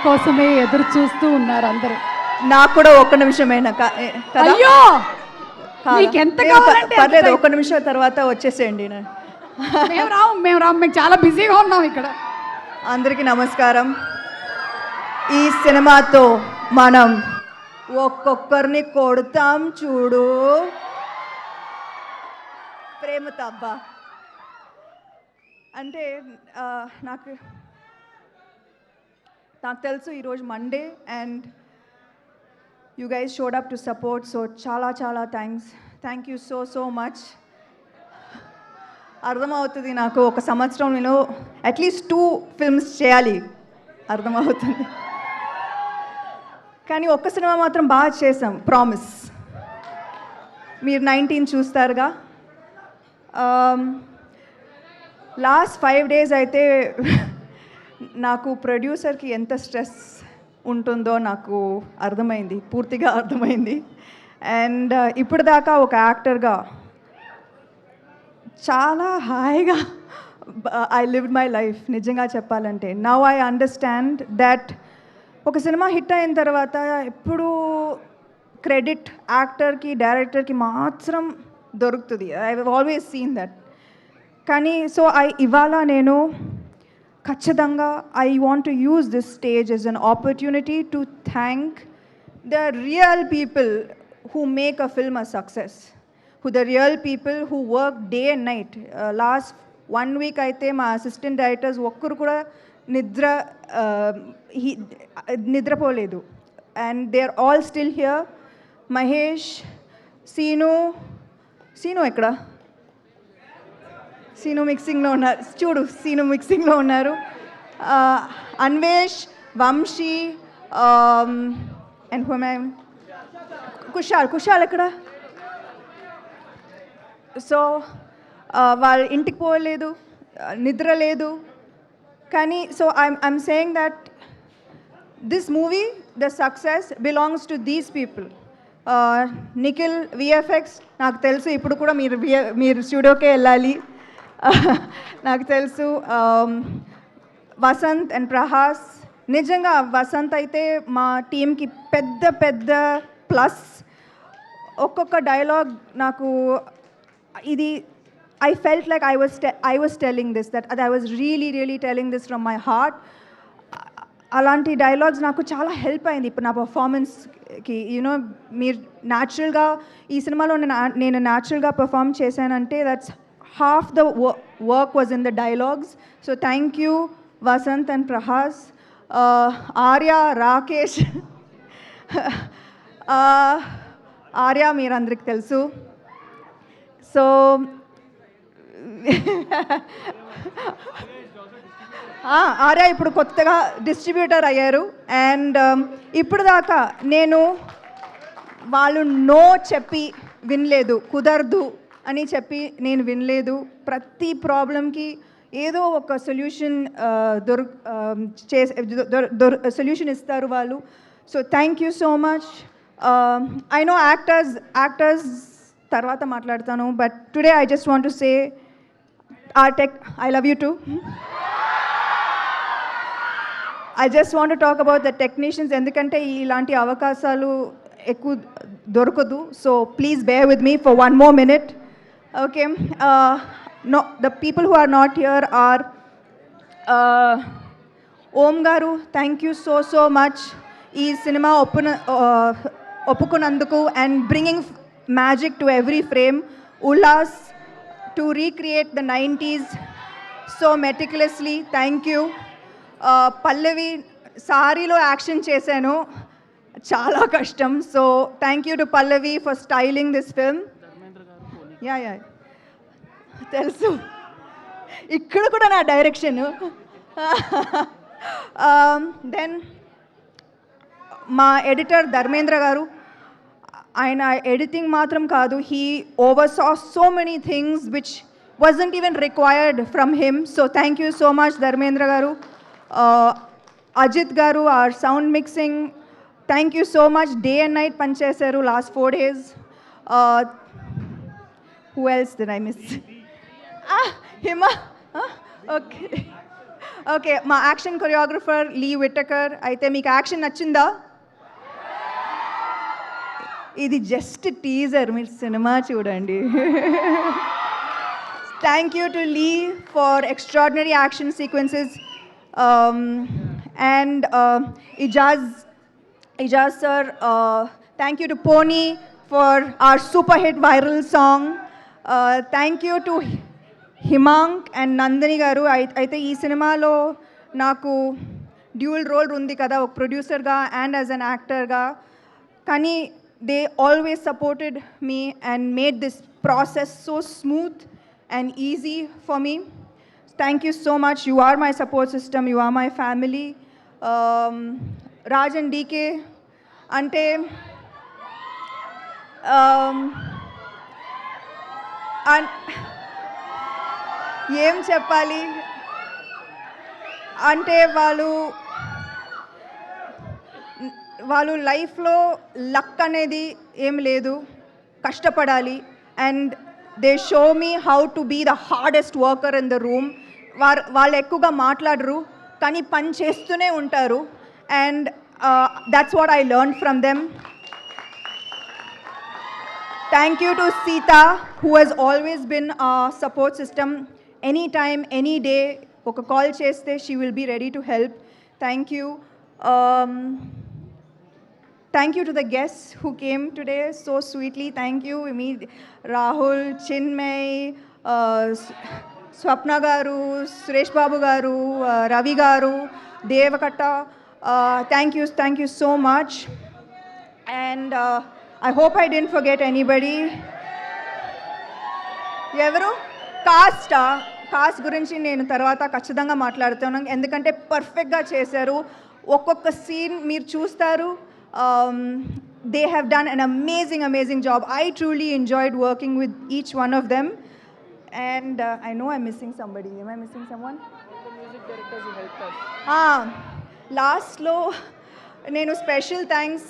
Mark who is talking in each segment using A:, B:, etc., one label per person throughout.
A: కోసమే ఎదురు చూస్తూ ఉన్నారు అందరూ.
B: నాకు కూడా ఒక్క నిమిషమేనా
A: అయ్యో నీకెంత కావాలంటే
B: పర్లేదు, ఒక్క నిమిషం తర్వాత వచ్చేసేయండి.
A: మేము రాము మేము చాలా బిజీగా ఉన్నాం ఇక్కడ.
B: అందరికీ నమస్కారం. ఈ సినిమాతో మనం ఒక్కొక్కరిని కొడతాం చూడు ప్రేమతో. అబ్బా అంటే నాకు తెలుసు ఈరోజు Monday and you guys showed up to support. So చాలా చాలా థ్యాంక్ యూ సో మచ్. అర్థమవుతుంది నాకు, ఒక సంవత్సరం నేను అట్లీస్ట్ 2 ఫిల్మ్స్ చేయాలి అర్థమవుతుంది. కానీ ఒక్క సినిమా మాత్రం బాగా చేసాం, ప్రామిస్. మీరు 19 చూస్తారుగా. లాస్ట్ 5 days అయితే నాకు ప్రొడ్యూసర్కి ఎంత స్ట్రెస్ ఉంటుందో నాకు అర్థమైంది, పూర్తిగా అర్థమైంది. అండ్ ఇప్పుడు దాకా ఒక యాక్టర్గా చాలా హాయిగా ఐ లివ్డ్ మై లైఫ్ నిజంగా చెప్పాలంటే. నౌ ఐ అండర్స్టాండ్ దట్ ఒక సినిమా హిట్ అయిన తర్వాత ఎప్పుడు క్రెడిట్ యాక్టర్కి డైరెక్టర్కి మాత్రం దొరుకుతుంది. I have always seen that. కానీ సో ఇవాళ నేను ఖచ్చితంగా I want to use this stage as an opportunity to thank the real people who make a film a success, the real people who work day and night. Last 1 week aithe ma assistant directors okkaru kuda nidra poledu and they are all still here. Mahesh, Seenu ekkada? Seenu mixing lo unnaru chudu, Seenu mixing lo unnaru. Anvesh, Vamshi, and who am I? Kushal ఎక్కడ? So వాళ్ళ ఇంటికి పోలేదు, నిద్ర లేదు. కానీ so I'm saying that this movie the success belongs to these people. Nikhil VFX నాకు తెలుసు, ఇప్పుడు కూడా మీరు స్టూడియోకే వెళ్ళాలి నాకు తెలుసు. వసంత్ అండ్ ప్రహాస్, నిజంగా వసంత్ అయితే మా టీంకి పెద్ద ప్లస్. ఒక్కొక్క డైలాగ్ నాకు ఇది I felt like I was telling this, that I was really telling this from my heart. అలాంటి డైలాగ్స్ నాకు చాలా హెల్ప్ అయింది ఇప్పుడు నా పర్ఫార్మెన్స్కి. యూనో మీరు న్యాచురల్గా ఈ సినిమాలో నేను న్యాచురల్గా పర్ఫామ్ చేశానంటే that's half the work was in the dialogues. So thank you Vasanth and Prahas. Arya, Rakesh. Arya మీరందరికి తెలుసు. సో ఆర్య ఇప్పుడు కొత్తగా డిస్ట్రిబ్యూటర్ అయ్యారు. అండ్ ఇప్పుడు దాకా నేను వాళ్ళు నో చెప్పి వినలేదు, కుదరదు అని చెప్పి నేను వినలేదు. ప్రతి ప్రాబ్లంకి ఏదో ఒక సొల్యూషన్ సొల్యూషన్ ఇస్తారు వాళ్ళు. So thank you so much. I know actors tarvata maatladtanu, but today I just want to say I love you too. I just want to talk about the technicians endukante ilanti avakasalu ekku dorukadu. So please bear with me for 1 more minute. Okay, no, the people who are not here are Om garu, thank you so much. Ee cinema ఒప్పుకున్నందుకు and bringing magic to every frame. Ullas to recreate the 90s so meticulously, thank you. Pallavi, సారీలో action చేశాను, చాలా కష్టం. So thank you to Pallavi for styling this film. Yeah తెలుసు, ఇక్కడ కూడా నా direction. Then మా ఎడిటర్ ధర్మేంద్ర గారు, ఆయన ఎడిటింగ్ మాత్రం కాదు, he oversaw so many things which wasn't even required from him. So thank you so much Dharmendra garu. Ajit garu, our sound mixing, thank you so much. Day and night panchesaru last 4 days. Who else did I miss? Hima. Okay. Okay, మా action choreographer Lee Whittaker. అయితే మీకు action నచ్చిందా? ఇది just teaser, మీరు cinema చూడండి. Thank you to Lee for extraordinary action sequences. And Ijaz sir, thank you to Pony for our super hit viral song. Thank you to Himank and Nandini గారు. అయితే ఈ సినిమాలో నాకు డ్యూయల్ రోల్ ఉంది కదా, ఒక ప్రొడ్యూసర్గా అండ్ యాజ్ అన్ యాక్టర్గా. కానీ they always supported me and made this process so smooth and easy for me. Thank you so much. You are my support system, you are my family. Raj and DK అంటే ఏం చెప్పాలి అంటే వాళ్ళు లైఫ్లో luck అనేది ఏం లేదు, కష్టపడాలి. And they show me how to be the hardest worker in the room. వాళ్ళు ఎక్కువగా మాట్లాడరు కానీ పని చేస్తూనే ఉంటారు. And that's what I learn from them. Thank you to Sita, who has always been a support system. Anytime, any day, ఒక call చేస్తే she will be ready to help. Thank you. Thank you to the guests who came today so sweetly. Thank you. Rahul, Chinmay, Swapna garu, Suresh Babu garu, Ravi garu, Devakatta. Thank you so much. And I hope I didn't forget anybody. ఎవరు cost గురించి నేను తర్వాత ఖచ్చితంగా మాట్లాడుతున్నాను, ఎందుకంటే పర్ఫెక్ట్గా చేశారు. ఒక్కొక్క సీన్ మీరు చూస్తారు. They have done an amazing job. I truly enjoyed working with each one of them. And I know I'm missing somebody. am I missing someone? లాస్ట్లో నేను special thanks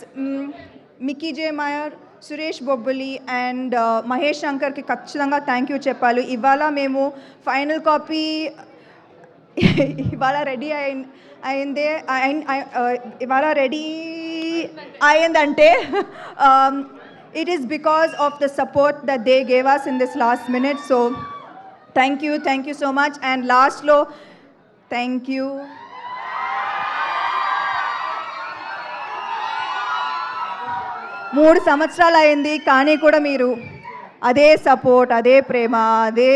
B: Mickey J Meyer, Suresh Bobbili and Mahesh శంకర్కి ఖచ్చితంగా thank you చెప్పాలి. ఇవాళ మేము final copy ఇవాళ ready అయిందంటే it is because of the support that they gave us in this last minute. So thank you so much. And last lo, thank you. మూడు సంవత్సరాలు అయింది కానీ కూడా మీరు అదే సపోర్ట్, అదే ప్రేమ, అదే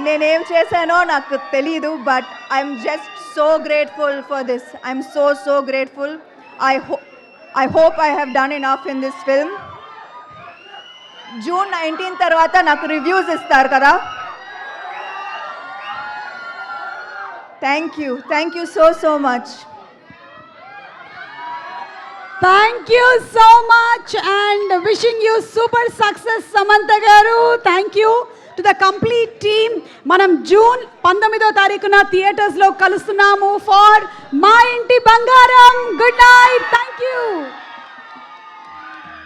B: నేనేం చేశానో నాకు తెలీదు. But I'm just so grateful for this. I'm so grateful. I hope I have done enough in this film. June 19 తర్వాత నాకు రివ్యూస్ ఇస్తారు కదా. Thank you so much.
A: Thank you so much and wishing you super success, Samantha garu. Thank you to the complete team. Manam June 19వ తారీఖున theatres లో కలుస్తున్నాము for మా ఇంటి బంగారం. Good night. Thank you.